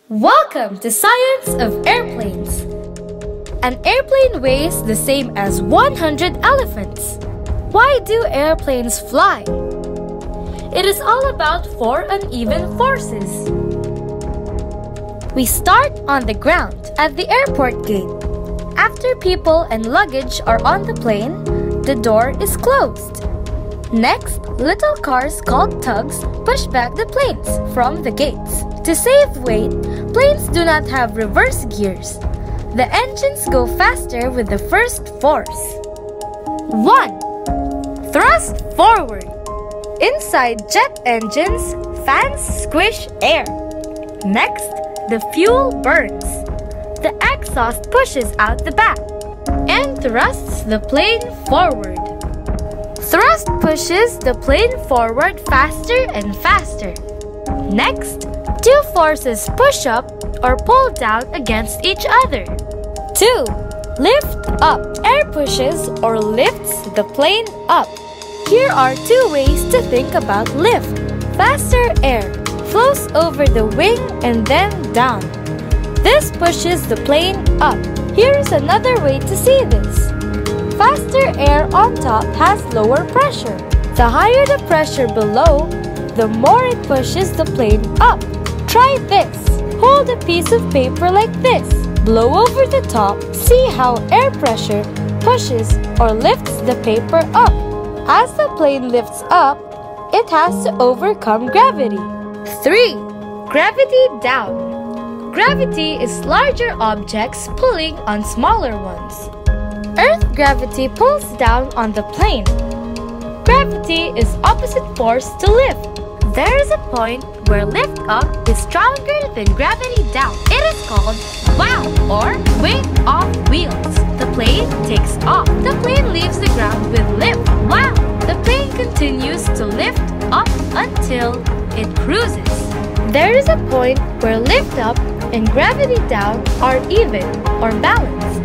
Welcome to Science of Airplanes. An airplane weighs the same as 100 elephants. Why do airplanes fly? It is all about four uneven forces. We start on the ground at the airport gate. After people and luggage are on the plane, the door is closed. Next, little cars called tugs push back the planes from the gates. To save weight, planes do not have reverse gears. The engines go faster with the first force. 1. Thrust forward. Inside jet engines, fans squish air. Next, the fuel burns. The exhaust pushes out the back and thrusts the plane forward. Thrust pushes the plane forward faster and faster. Next, two forces push up or pull down against each other. 2. Lift up. Air pushes or lifts the plane up. Here are two ways to think about lift. Faster air flows over the wing and then down. This pushes the plane up. Here's another way to see this. Faster air on top has lower pressure. The higher the pressure below, the more it pushes the plane up. Try this. Hold a piece of paper like this. Blow over the top. See how air pressure pushes or lifts the paper up. As the plane lifts up, it has to overcome gravity. 3. Gravity down. Gravity is larger objects pulling on smaller ones. Earth gravity pulls down on the plane. Gravity is opposite force to lift. There is a point where lift up is stronger than gravity down. It is called wow or wing off wheels. The plane takes off. The plane leaves the ground with lift. Wow! The plane continues to lift up until it cruises. There is a point where lift up and gravity down are even or balanced.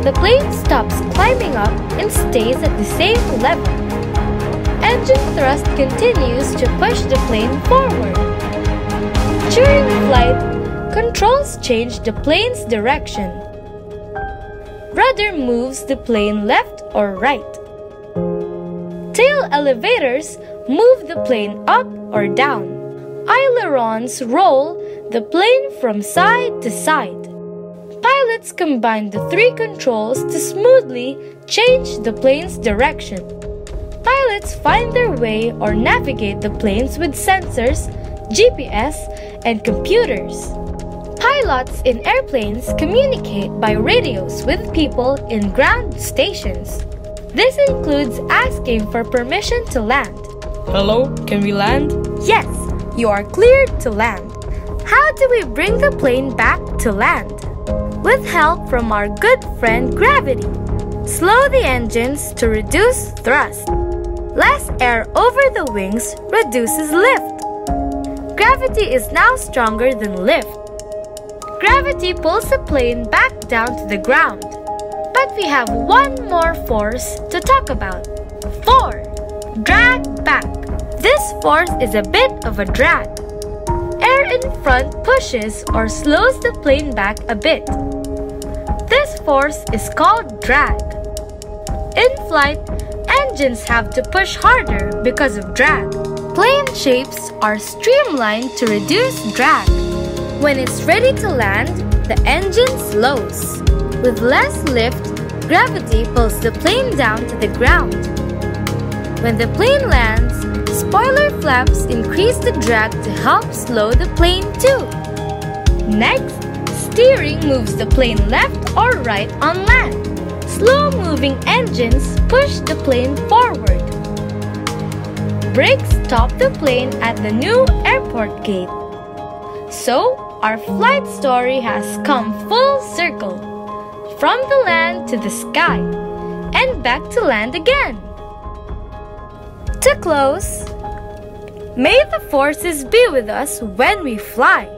The plane stops climbing up and stays at the same level. Engine thrust continues to push the plane forward. During flight, controls change the plane's direction. Rudder moves the plane left or right. Tail elevators move the plane up or down. Ailerons roll the plane from side to side. Pilots combine the three controls to smoothly change the plane's direction. Pilots find their way or navigate the planes with sensors, GPS, and computers. Pilots in airplanes communicate by radios with people in ground stations. This includes asking for permission to land. Hello, can we land? Yes, you are cleared to land. How do we bring the plane back to land? With help from our good friend gravity. Slow the engines to reduce thrust. Less air over the wings reduces lift. Gravity is now stronger than lift. Gravity pulls the plane back down to the ground. But we have one more force to talk about. 4. Drag back. This force is a bit of a drag. Air in front pushes or slows the plane back a bit. This force is called drag. In flight, engines have to push harder because of drag. Plane shapes are streamlined to reduce drag. When it's ready to land, the engine slows. With less lift, gravity pulls the plane down to the ground. When the plane lands, spoiler flaps increase the drag to help slow the plane too. Next, steering moves the plane left or right on land. Slow-moving engines push the plane forward. Brakes stop the plane at the new airport gate. So, our flight story has come full circle. From the land to the sky, and back to land again. To close, may the forces be with us when we fly.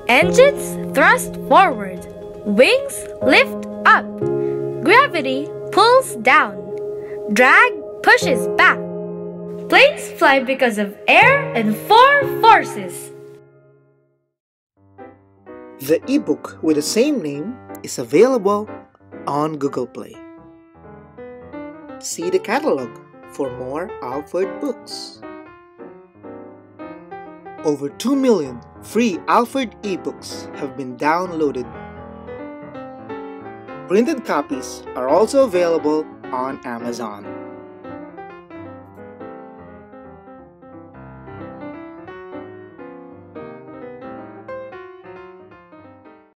Engines thrust forward. Wings lift up. Gravity pulls down. Drag pushes back. Planes fly because of air and four forces. The ebook with the same name is available on Google Play. See the catalog for more Alford books. Over 2 million free Alford ebooks have been downloaded. Printed copies are also available on Amazon.